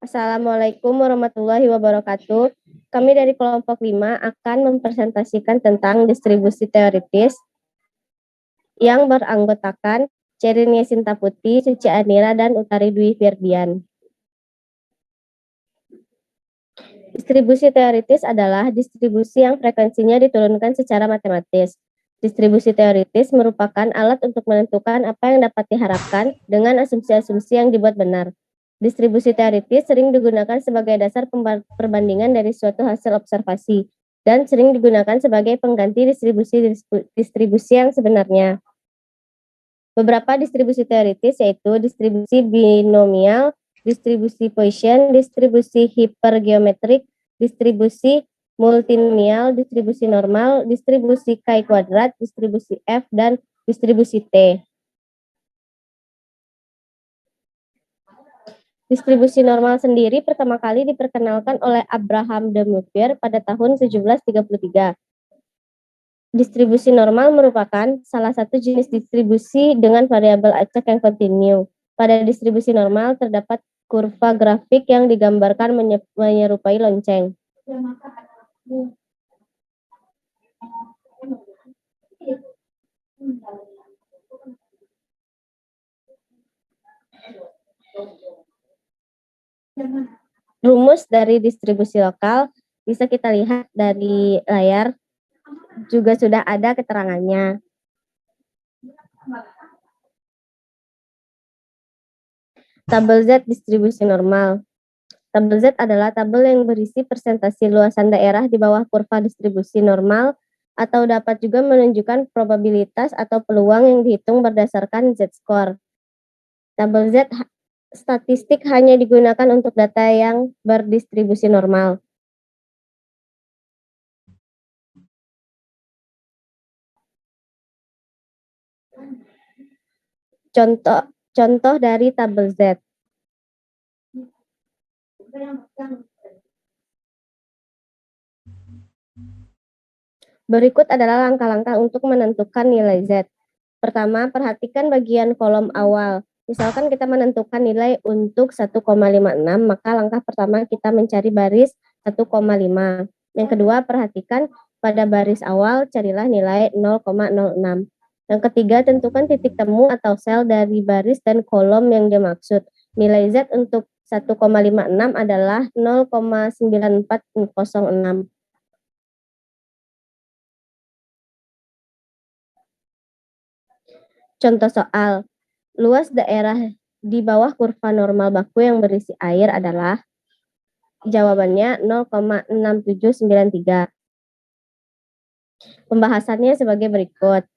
Assalamualaikum warahmatullahi wabarakatuh. Kami dari kelompok 5 akan mempresentasikan tentang distribusi teoritis yang beranggotakan Cerinia Sintaputi, Cici Anira, dan Utari Dwi Firdian. Distribusi teoritis adalah distribusi yang frekuensinya diturunkan secara matematis. Distribusi teoritis merupakan alat untuk menentukan apa yang dapat diharapkan dengan asumsi-asumsi yang dibuat benar. Distribusi teoritis sering digunakan sebagai dasar perbandingan dari suatu hasil observasi dan sering digunakan sebagai pengganti distribusi yang sebenarnya. Beberapa distribusi teoritis yaitu distribusi binomial, distribusi Poisson, distribusi hipergeometrik, distribusi multinomial, distribusi normal, distribusi chi kuadrat, distribusi F, dan distribusi T. Distribusi normal sendiri pertama kali diperkenalkan oleh Abraham de Moivre pada tahun 1733. Distribusi normal merupakan salah satu jenis distribusi dengan variabel acak yang kontinu. Pada distribusi normal terdapat kurva grafik yang digambarkan menyerupai lonceng. Rumus dari distribusi lokal bisa kita lihat dari layar, juga sudah ada keterangannya. Tabel Z distribusi normal. Tabel Z adalah tabel yang berisi persentase luasan daerah di bawah kurva distribusi normal atau dapat juga menunjukkan probabilitas atau peluang yang dihitung berdasarkan Z-score. Tabel Z statistik hanya digunakan untuk data yang berdistribusi normal. Contoh dari tabel Z. Berikut adalah langkah-langkah untuk menentukan nilai Z. Pertama, perhatikan bagian kolom awal. Misalkan kita menentukan nilai untuk 1,56, maka langkah pertama kita mencari baris 1,5. Yang kedua, perhatikan pada baris awal, carilah nilai 0,06. Yang ketiga, tentukan titik temu atau sel dari baris dan kolom yang dimaksud. Nilai Z untuk 1,56 adalah 0,9406. Contoh soal, luas daerah di bawah kurva normal baku yang berisi air adalah, jawabannya 0,6793. Pembahasannya sebagai berikut.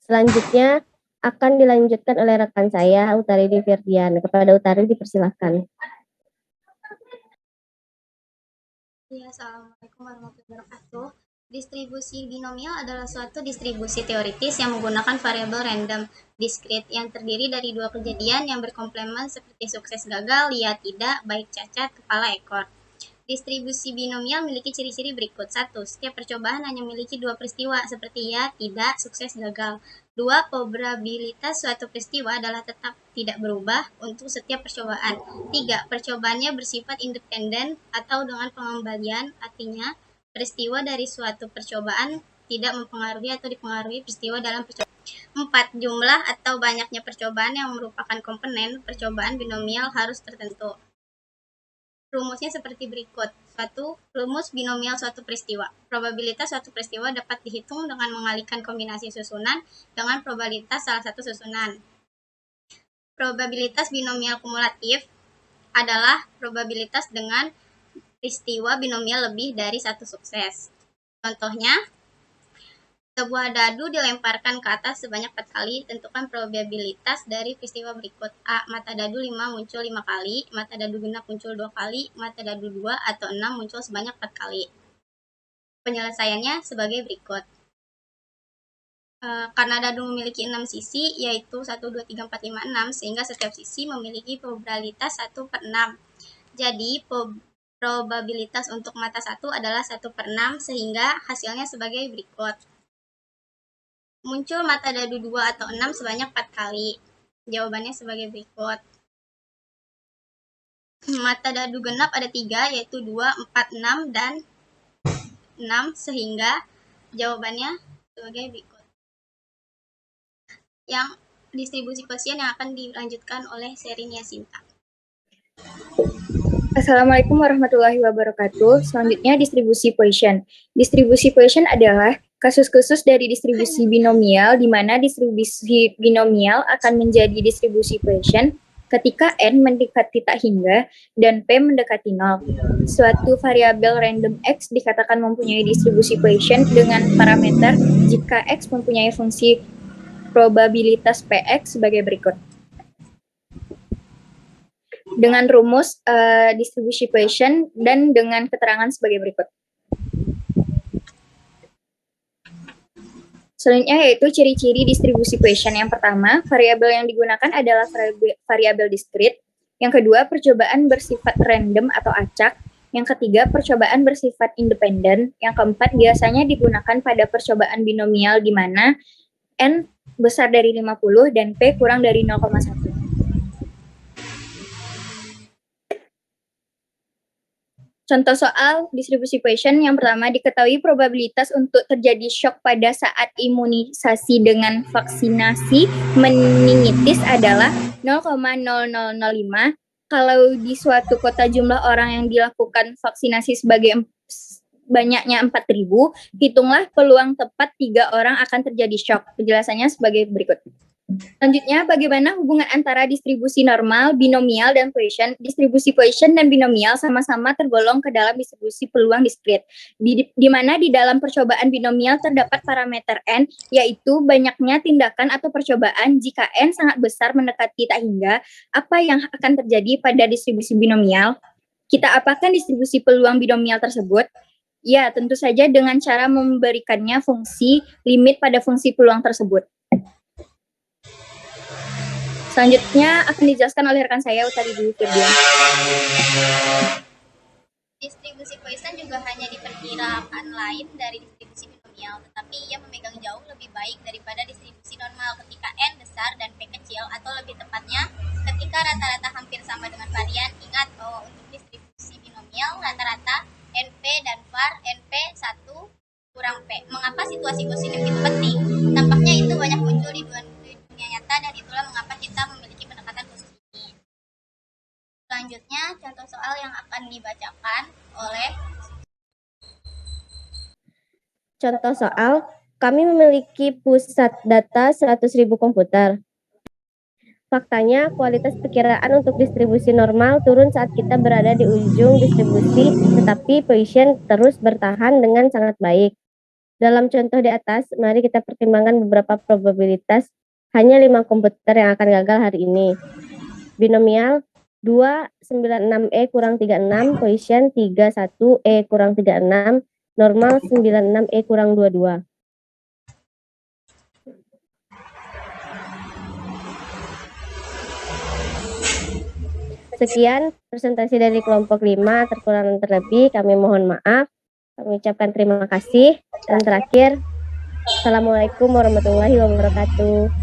Selanjutnya akan dilanjutkan oleh rekan saya, Utari Dwi Firdian. Kepada Utari dipersilahkan. Ya, Assalamualaikum warahmatullahi wabarakatuh. Distribusi binomial adalah suatu distribusi teoritis yang menggunakan variabel random discrete yang terdiri dari dua kejadian yang berkomplement seperti sukses gagal, ya tidak, baik cacat, kepala ekor. Distribusi binomial memiliki ciri-ciri berikut. 1. Setiap percobaan hanya memiliki dua peristiwa seperti ya, tidak, sukses, gagal. 2. Probabilitas suatu peristiwa adalah tetap tidak berubah untuk setiap percobaan. 3. Percobaannya bersifat independen atau dengan pengembalian, artinya peristiwa dari suatu percobaan tidak mempengaruhi atau dipengaruhi peristiwa dalam percobaan. 4. Jumlah atau banyaknya percobaan yang merupakan komponen percobaan binomial harus tertentu. Rumusnya seperti berikut. 1. Rumus binomial suatu peristiwa. Probabilitas suatu peristiwa dapat dihitung dengan mengalihkan kombinasi susunan dengan probabilitas salah satu susunan. Probabilitas binomial kumulatif adalah probabilitas dengan peristiwa binomial lebih dari satu sukses. Contohnya, sebuah dadu dilemparkan ke atas sebanyak 4 kali, tentukan probabilitas dari peristiwa berikut. A. Mata dadu 5 muncul 5 kali, mata dadu genap muncul 2 kali, mata dadu 2 atau 6 muncul sebanyak 4 kali. Penyelesaiannya sebagai berikut. Karena dadu memiliki 6 sisi, yaitu 1, 2, 3, 4, 5, 6, sehingga setiap sisi memiliki probabilitas 1/6. Jadi, probabilitas untuk mata 1 adalah 1/6, sehingga hasilnya sebagai berikut. Muncul mata dadu 2 atau 6 sebanyak 4 kali. Jawabannya sebagai berikut. Mata dadu genap ada 3, yaitu 2, 4, 6, dan 6, sehingga jawabannya sebagai berikut. Yang distribusi koefisien yang akan dilanjutkan oleh Serinia Sinta. Assalamualaikum warahmatullahi wabarakatuh. Selanjutnya distribusi Poisson. Distribusi Poisson adalah kasus khusus dari distribusi binomial di mana distribusi binomial akan menjadi distribusi Poisson ketika n mendekati tak hingga dan p mendekati 0. Suatu variabel random x dikatakan mempunyai distribusi Poisson dengan parameter jika x mempunyai fungsi probabilitas px sebagai berikut. Dengan rumus distribusi Poisson dan dengan keterangan sebagai berikut. Selanjutnya yaitu ciri-ciri distribusi Poisson. Yang pertama, variabel yang digunakan adalah variabel diskrit. Yang kedua, percobaan bersifat random atau acak. Yang ketiga, percobaan bersifat independen. Yang keempat, biasanya digunakan pada percobaan binomial di mana n besar dari 50 dan p kurang dari 0,1. Contoh soal distribusi Poisson yang pertama, diketahui probabilitas untuk terjadi shock pada saat imunisasi dengan vaksinasi meningitis adalah 0,0005. Kalau di suatu kota jumlah orang yang dilakukan vaksinasi sebagai banyaknya 4.000, hitunglah peluang tepat 3 orang akan terjadi shock. Penjelasannya sebagai berikut. Selanjutnya, bagaimana hubungan antara distribusi normal, binomial, dan Poisson? Distribusi Poisson dan binomial sama-sama tergolong ke dalam distribusi peluang diskrit, di mana di dalam percobaan binomial terdapat parameter n, yaitu banyaknya tindakan atau percobaan. Jika n sangat besar mendekati tak hingga, apa yang akan terjadi pada distribusi binomial? Kita apakan distribusi peluang binomial tersebut? Ya, tentu saja dengan cara memberikannya fungsi limit pada fungsi peluang tersebut. Selanjutnya akan dijelaskan oleh rekan saya, Utari Dwi Firdian. Distribusi Poisson juga hanya diperkirakan lain dari distribusi binomial, tetapi ia memegang jauh lebih baik daripada distribusi normal ketika n besar dan p kecil, atau lebih tepatnya, ketika rata-rata hampir sama dengan varian. Ingat bahwa untuk distribusi binomial, rata-rata NP dan var NP 1 kurang P. Mengapa situasi Gaussian itu penting? Tampaknya itu banyak muncul di dunia nyata, dan itulah mengapa kita memiliki pendekatan khusus ini. Selanjutnya, contoh soal yang akan dibacakan oleh Contoh soal, kami memiliki pusat data 100.000 komputer. Faktanya, kualitas perkiraan untuk distribusi normal turun saat kita berada di ujung distribusi, tetapi Poisson terus bertahan dengan sangat baik. Dalam contoh di atas, mari kita pertimbangkan beberapa probabilitas. Hanya 5 komputer yang akan gagal hari ini. Binomial 296E kurang 36, Poisson 31E kurang 36, normal 96E kurang 22. Sekian presentasi dari kelompok 5, terkurang dan terlebih kami mohon maaf. Kami ucapkan terima kasih. Dan terakhir, Assalamualaikum warahmatullahi wabarakatuh.